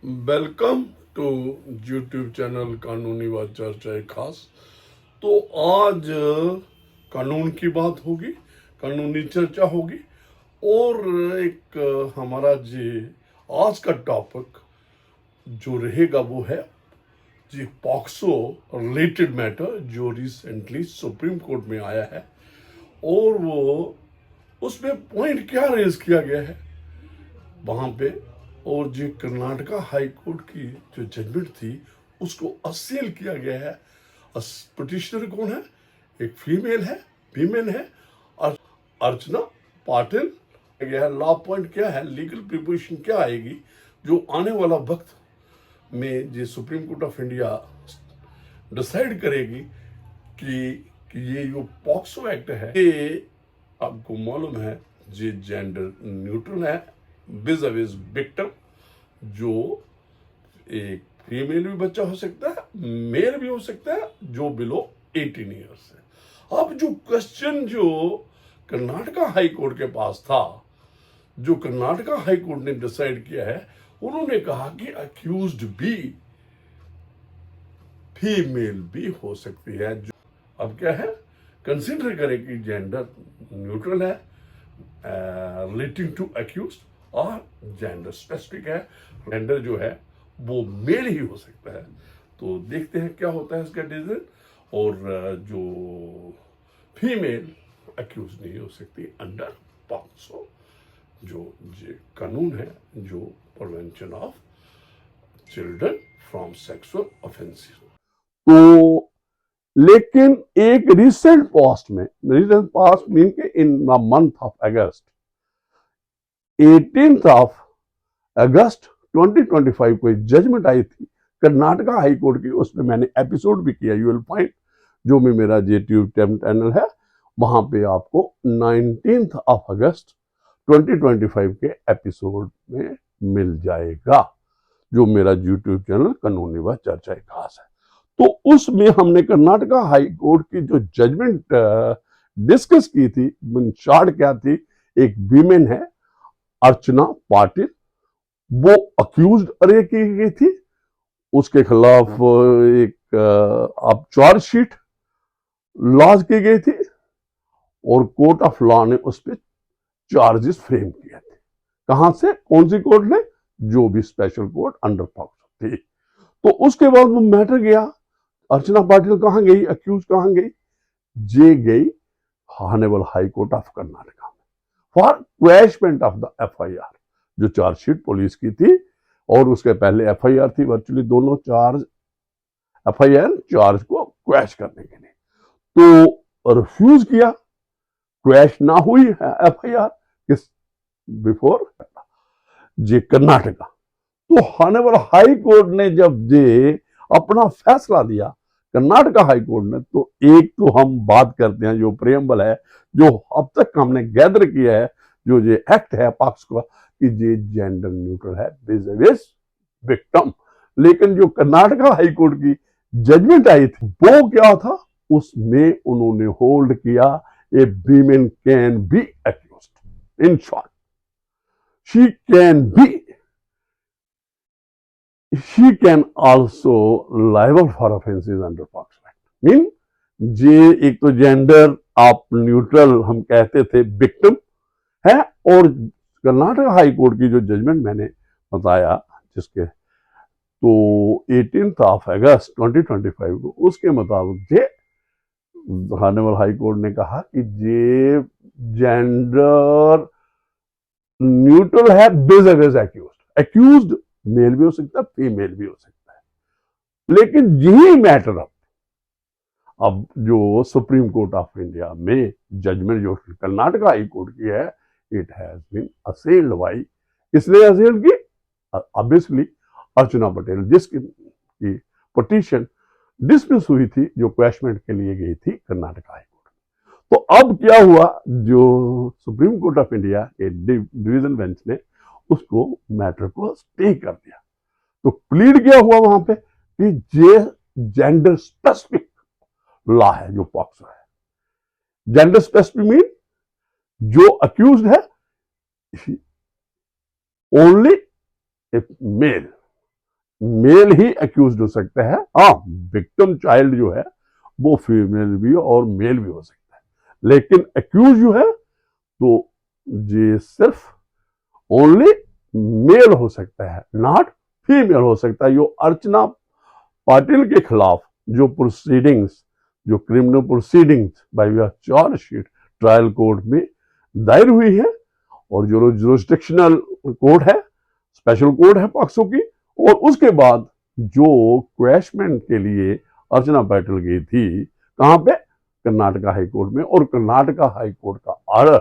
Welcome to YouTube channel कानूनी बात चर्चा खास। तो आज कानून की बात होगी, कानूनी चर्चा होगी। और एक हमारा जी आज का टॉपिक जो रहेगा वो है जी पॉक्सो रिलेटेड मैटर जो रिसेंटली सुप्रीम कोर्ट में आया है। और वो उसमें पॉइंट क्या रेज किया गया है वहां पे, और जो कर्नाटका हाई कोर्ट की जो जजमेंट थी उसको असेल किया गया है। पिटिशनर कौन है? एक फीमेल है अर्चना पाटिल। गया है लॉ पॉइंट क्या है, लीगल प्रिपोजिशन क्या आएगी जो आने वाला वक्त में जो Supreme Court of India decide करेगी कि ये जो पॉक्सो एक्ट है ये आपको मालूम है ये जेंडर न्यूट्रल है विज अविज विक्टिम। जो एक फीमेल भी बच्चा हो सकता है, मेल भी हो सकता है जो बिलो 18 ईयर्स है। अब जो क्वेश्चन जो कर्नाटका हाई कोर्ट के पास था, जो कर्नाटका हाई कोर्ट ने डिसाइड किया है, उन्होंने कहा कि अक्यूज्ड भी फीमेल भी हो सकती है। जो अब क्या है, कंसिडर करें कि जेंडर न्यूट्रल है रिलेटिंग टू अक्यूज, और जेंडर स्पेसिफिक है, जेंडर जो है वो मेल ही हो सकता है। तो देखते हैं क्या होता है इसका डिसीजन। और जो फीमेल अक्यूज नहीं हो सकती अंडर पॉक्सो, जो कानून है जो prevention of children from sexual offences. तो लेकिन एक रिसेंट पास्ट मीन के in the month of August 18th of अगस्त 2025 को एक जजमेंट आई थी कर्नाटका हाई कोर्ट की। उसमें मैंने एपिसोड भी किया, यू विल फाइंड जो में मेरा यूट्यूब चैनल है वहां पे आपको 19th ऑफ अगस्त 2025 के एपिसोड में मिल जाएगा, जो मेरा यूट्यूब चैनल कानूनी व चर्चा खास है। तो उसमें हमने कर्नाटका हाई कोर्ट की जो जजमेंट डिस्कस की थी, शॉर्ट क्या थी, एक वीमेन है अर्चना पाटिल, वो अक्यूज अरे की गई थी, उसके खिलाफ एक आप चार्जशीट लॉन्च की गई थी और कोर्ट ऑफ लॉ ने उस पर चार्जेस फ्रेम किए थे। कहां से, कौन सी कोर्ट ने? जो भी स्पेशल कोर्ट अंडर पॉक्सो थी। तो उसके बाद वो मैटर गया, अर्चना पाटिल कहां गई, अक्यूज कहां गई? जे गई हानेबल हाई कोर्ट ऑफ कर्नाटका में for quashment of the FIR, जो चार्जशीट पुलिस की थी और उसके पहले एफआईआर थी। वर्चुअली दोनों चार्ज एफआईआर चार्ज को क्वैश करने के लिए तो रिफ्यूज किया, क्वैश ना हुई एफआईआर किस बिफोर जे कर्नाटका। तो हानेबल हाई कोर्ट ने जब जे अपना फैसला दिया, कर्नाटका हाई कोर्ट ने, तो एक तो हम बात करते हैं जो प्रियम्बल है, जो अब तक हमने गैदर किया है, जो ये एक्ट है पॉक्स का, कि ये जेंडर न्यूट्रल है विज विक्टिम। लेकिन जो कर्नाटका हाई कोर्ट की जजमेंट आई थी वो क्या था, उसमें उन्होंने होल्ड किया a women can be accused, in short she can be, she can also liable for offenses under POCSO act. Mean जे एक तो जेंडर आप न्यूट्रल हम कहते थे विक्टिम है, और कर्नाटक हाई कोर्ट की जो जजमेंट मैंने बताया जिसके तो 18th ऑफ अगस्त 2025 को, उसके मुताबिक जे हानेबल हाई कोर्ट ने कहा कि जे जेंडर न्यूट्रल है बेज अगेंस्ट अक्यूज्ड मेल भी हो सकता है, फीमेल भी हो सकता है। लेकिन यही मैटर अब जो सुप्रीम कोर्ट ऑफ इंडिया में जजमेंट जो कर्नाटका हाई कोर्ट की है, it has been assailed by, किसने असेल्ड की? ऑब्वियसली अर्चना पटेल, जिसकी पिटीशन डिसमिस हुई थी, जो क्वैशमेंट के लिए गई थी कर्नाटका हाई कोर्ट। तो अब क्या हुआ, जो सुप्रीम कोर्ट ऑफ इंडिया के डिवीजन बेंच ने उसको मैटर को स्टे कर दिया। तो प्लीड क्या हुआ वहां पे कि ये जेंडर स्पेसिफिक लॉ है जो पॉक्सो है। जेंडर स्पेसिफिक मीन जो अक्यूज्ड है ओनली ए मेल, मेल ही एक्यूज हो सकता है। हाँ, विक्टिम चाइल्ड जो है वो फीमेल भी और मेल भी हो सकता है, लेकिन एक्यूज जो है तो ये सिर्फ ओनली मेल हो सकता है, नॉट फीमेल हो सकता है। जो अर्चना पाटिल के खिलाफ जो प्रोसीडिंग्स, जो criminal proceedings by way chargesheet trial court में दायर हुई है, और जो जुरिस्डिक्शनल कोर्ट है, स्पेशल कोर्ट है पॉक्सो की, और उसके बाद जो क्वैशमेंट के लिए अर्चना पाटिल गई थी, कहां पे? कर्नाटका हाई कोर्ट में। और कर्नाटका हाई कोर्ट का ऑर्डर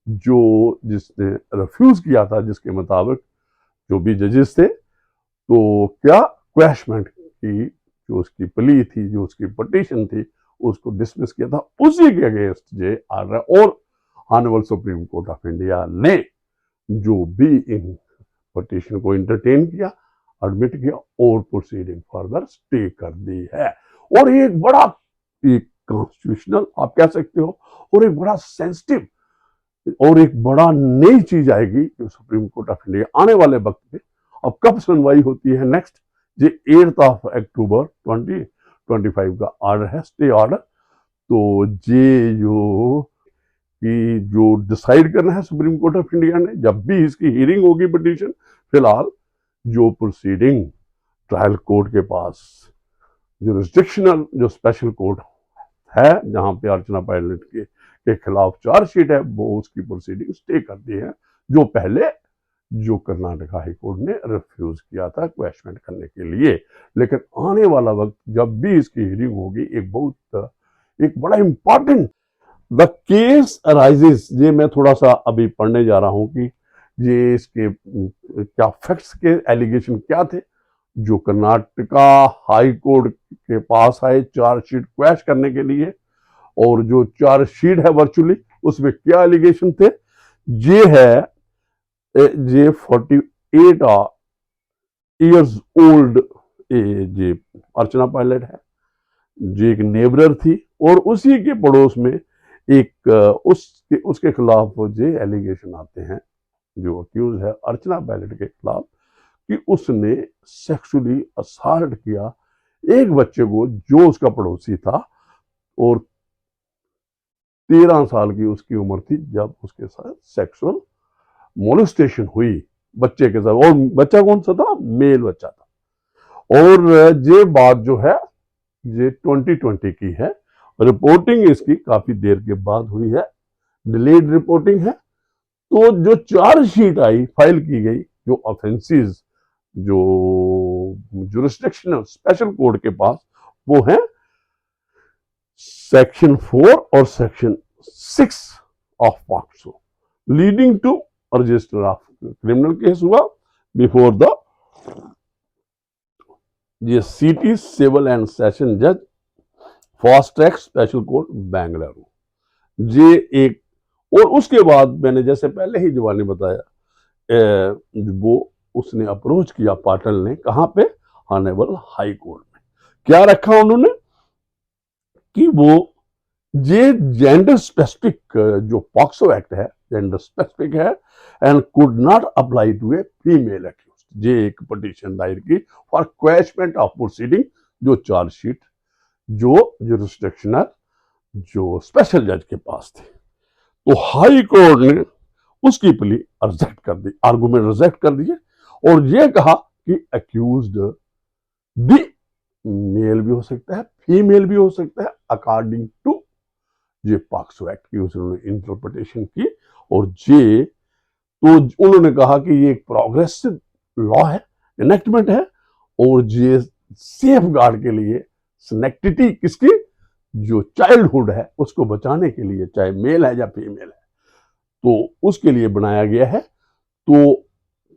जो जिसने रिफ्यूज किया था, जिसके मुताबिक जो भी जजेस थे, तो क्या क्वैशमेंट की जो उसकी प्ली थी, जो उसकी पटिशन थी, उसको डिसमिस किया था। उसी के अगेंस्ट ये ऑर्डर, और honourable supreme Court of India ने जो भी इन पटिशन को इंटरटेन किया, एडमिट किया, और प्रोसीडिंग फर्दर स्टे कर दी है। और एक बड़ा, एक कॉन्स्टिट्यूशनल आप कह सकते हो, और एक बड़ा सेंसिटिव और एक बड़ा नई चीज आएगी सुप्रीम कोर्ट ऑफ इंडिया आने वाले वक्त में। अब कब सुनवाई होती है नेक्स्ट? ये 8 अक्टूबर 2025 का ऑर्डर है, स्टे ऑर्डर। तो ये जो डिसाइड करना है सुप्रीम कोर्ट ऑफ इंडिया ने, जब भी इसकी हियरिंग होगी पिटीशन, फिलहाल जो प्रोसीडिंग ट्रायल कोर्ट के पास जुरिस्डिक्शनल जो स्पेशल कोर्ट है, जहां पे अर्चना पायलट के खिलाफ चार्जशीट है, वो उसकी प्रोसीडिंग स्टे कर दी है, जो पहले जो कर्नाटका हाई कोर्ट ने रिफ्यूज किया था क्वेश्चन करने के लिए। लेकिन आने वाला वक्त जब भी इसकी हियरिंग होगी, एक बड़ा इंपॉर्टेंट द केस अराइजेस, ये मैं थोड़ा सा अभी पढ़ने जा रहा हूं कि ये इसके क्या फैक्ट्स के एलिगेशन क्या थे जो कर्नाटका हाई कोर्ट के पास आए चार्जशीट क्वैश करने के लिए, और जो चार्जशीट है वर्चुअली उसमें क्या एलिगेशन थे। ये है, ये 48 ईयर्स ओल्ड ये अर्चना पायलट है, जो एक नेबरर थी, और उसी के पड़ोस में एक उसके खिलाफ जो एलिगेशन आते हैं, जो अक्यूज है अर्चना पायलट के खिलाफ, कि उसने सेक्सुअली असॉल्ट किया एक बच्चे को जो उसका पड़ोसी था, और 13 साल की उसकी उम्र थी जब उसके साथ सेक्सुअल मोलेस्टेशन हुई बच्चे के साथ। और बच्चा कौन सा था? मेल बच्चा था। और ये बात जो है ये 2020 की है। रिपोर्टिंग इसकी काफी देर के बाद हुई है, डिलेड रिपोर्टिंग है। तो जो चार्जशीट आई, फाइल की गई, जो ऑफेंसेस जो जुरिस्डिक्शनल स्पेशल कोर्ट के पास, वो है सेक्शन 4 और section 6 of POCSO, leading to register of criminal case हुआ बिफोर द ये सिटी सिविल एंड सेशन जज fast track special court Bengaluru. ये एक, और उसके बाद मैंने जैसे पहले ही जवानी बताया, वो उसने अप्रोच किया पाटिल ने, कहां पे? ऑनरेबल हाई कोर्ट में। क्या रखा उन्होंने कि वो ये जेंडर स्पेसिफिक जो पॉक्सो एक्ट है, जेंडर स्पेसिफिक है, and could not apply to a female accused. ये एक पिटीशन दायर की फॉर क्वैशमेंट ऑफ प्रोसीडिंग, जो चार्जशीट जो जुरिस्डिक्शनल जो स्पेशल जज के पास थी। तो हाई कोर्ट ने उसकी प्ली रिजेक्ट कर दी, आर्गुमेंट रिजेक्ट कर दिए, और ये कहा कि अक्यूज्ड भी मेल भी हो सकता है, फीमेल भी हो सकता है, अकॉर्डिंग टू ये पॉक्सो एक्ट की उन्होंने इंटरप्रिटेशन की। और ये तो उन्होंने कहा कि ये एक प्रोग्रेसिव लॉ है, इनेक्टमेंट है, और ये सेफ गार्ड के लिए स्नेक्टिटी किसकी, जो चाइल्डहुड है उसको बचाने के लिए, चाहे मेल है या फीमेल है, तो उसके लिए बनाया गया है। तो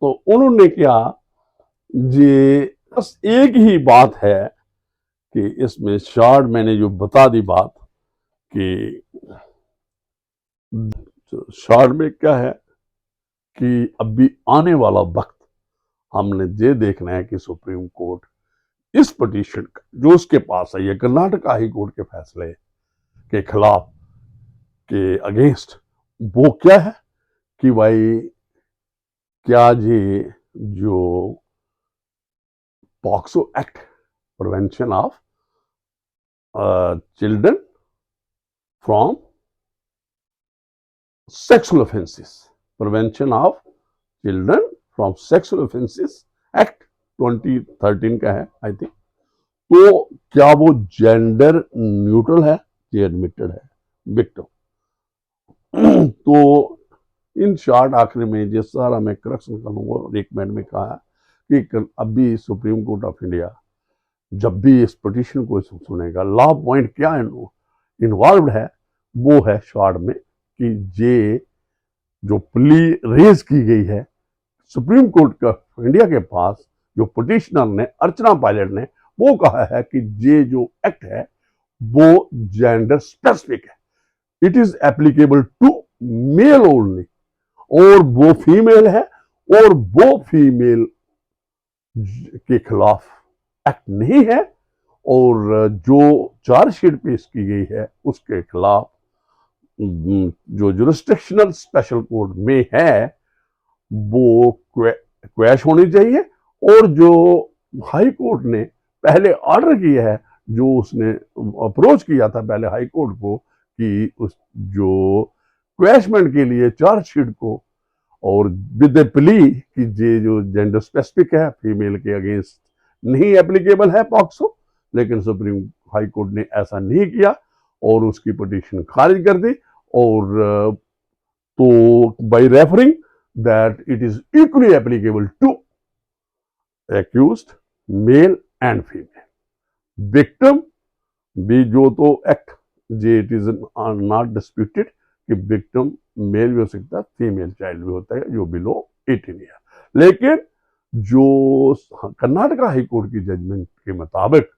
उन्होंने क्या, ये बस एक ही बात है कि इसमें शॉर्ट मैंने जो बता दी बात, कि शॉर्ट में क्या है कि अभी आने वाला वक्त हमने ये देखना है कि सुप्रीम कोर्ट इस पिटीशन जो उसके पास है, ये कर्नाटका हाई कोर्ट के फैसले के खिलाफ, के अगेंस्ट, वो क्या है कि भाई क्या ये जो POCSO act, prevention of children from sexual offences, prevention of children from sexual offences act 2013 का है आई थिंक। तो क्या वो जेंडर न्यूट्रल है? ये एडमिटेड है विक्टिम। तो इन शॉर्ट आखिर में जिस सारा मैं करेक्शन करूंगा, एक मिनट में कहा कि अभी सुप्रीम कोर्ट ऑफ इंडिया जब भी इस पिटीशन को सुनेगा, लॉ पॉइंट क्या इन्वॉल्व है, वो है शॉर्ट में कि ये जो प्ली रेज की गई है सुप्रीम कोर्ट का इंडिया के पास, जो पिटिशनर ने अर्चना पायलट ने वो कहा है कि ये जो एक्ट है वो जेंडर स्पेसिफिक है, it is applicable to male only, और वो फीमेल है, और वो फीमेल के खिलाफ एक्ट नहीं है, और जो चार्जशीट पेश की गई है उसके खिलाफ जो जुरिस्डिक्शनल स्पेशल कोर्ट में है वो क्वैश होनी चाहिए, और जो हाई कोर्ट ने पहले ऑर्डर किया है, जो उसने अप्रोच किया था पहले हाई कोर्ट को कि उस जो क्वैशमेंट के लिए चार्जशीट को और विद प्ली कि ये जो जेंडर स्पेसिफिक है फीमेल के अगेंस्ट नहीं एप्लीकेबल है पॉक्सो, लेकिन सुप्रीम हाई कोर्ट ने ऐसा नहीं किया और उसकी पिटीशन खारिज कर दी, और तो bye referring that it is equally applicable to accused male and female victim भी जो तो act J it is not disputed कि विक्टिम मेल भी हो सकता है, फीमेल चाइल्ड भी होता है जो बिलो 18 ईयर। लेकिन जो कर्नाटका हाई कोर्ट की जजमेंट के मुताबिक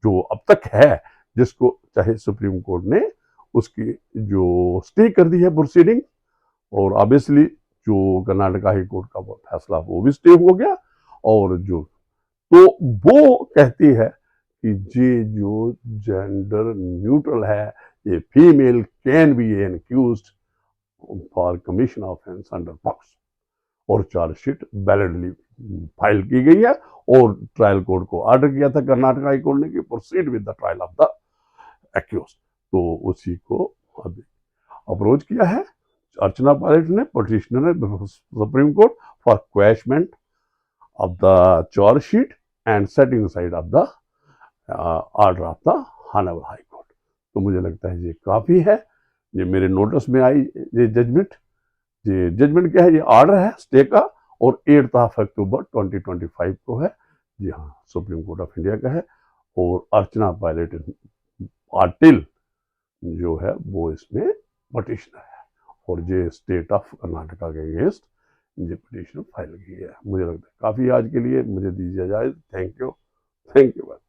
जो अब तक है, जिसको चाहे सुप्रीम कोर्ट ने उसकी जो स्टे कर दी है प्रोसीडिंग, और ऑब्वियसली जो कर्नाटका हाई कोर्ट का वो फैसला वो भी स्टे हो गया, और जो तो वो कहती है कि ये जो जेंडर न्यूट्रल है, ये female can be an accused for commission offence under POCSO, और चार्जशीट वैलिडली फाइल की गई है, और ट्रायल कोर्ट को ऑर्डर किया था कर्नाटका हाई कोर्ट ने कि proceed with the trial of the accused. तो उसी को अभी अप्रोच किया है अर्चना पायलट ने, पिटिशनर ने supreme court for quashment of the chargesheet and setting side of the order of the honourable high court. तो मुझे लगता है ये काफ़ी है, ये मेरे नोटिस में आई ये जजमेंट क्या है, ये ऑर्डर है स्टे का, और 8 अक्टूबर 2025 को है। जी हाँ, सुप्रीम कोर्ट ऑफ इंडिया का है, और अर्चना पायलट पाटिल जो है वो इसमें पिटिशनर है, और ये स्टेट ऑफ कर्नाटका के अगेंस्ट ये पिटिशन फाइल की है। मुझे लगता है काफ़ी आज के लिए, मुझे दीजिए इजाज़त। Thank you very much.